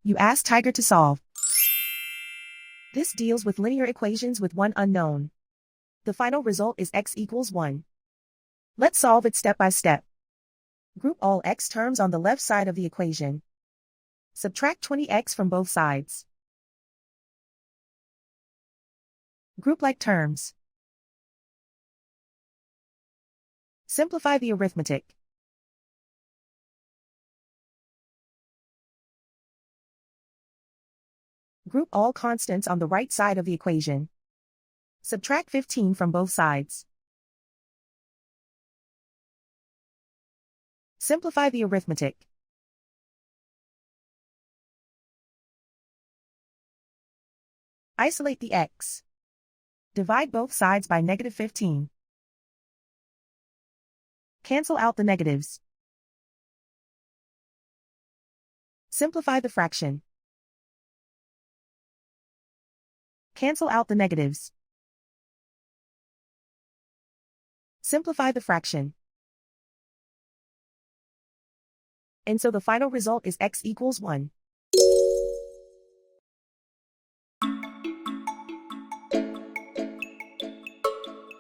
You ask Tiger to solve. This deals with linear equations with one unknown. The final result is x equals 1. Let's solve it step by step. Group all x terms on the left side of the equation. Subtract 20x from both sides. Group like terms. Simplify the arithmetic. Group all constants on the right side of the equation. Subtract 15 from both sides. Simplify the arithmetic. Isolate the x. Divide both sides by -15. Cancel out the negatives. Simplify the fraction. Cancel out the negatives. Simplify the fraction. And so the final result is x equals 1.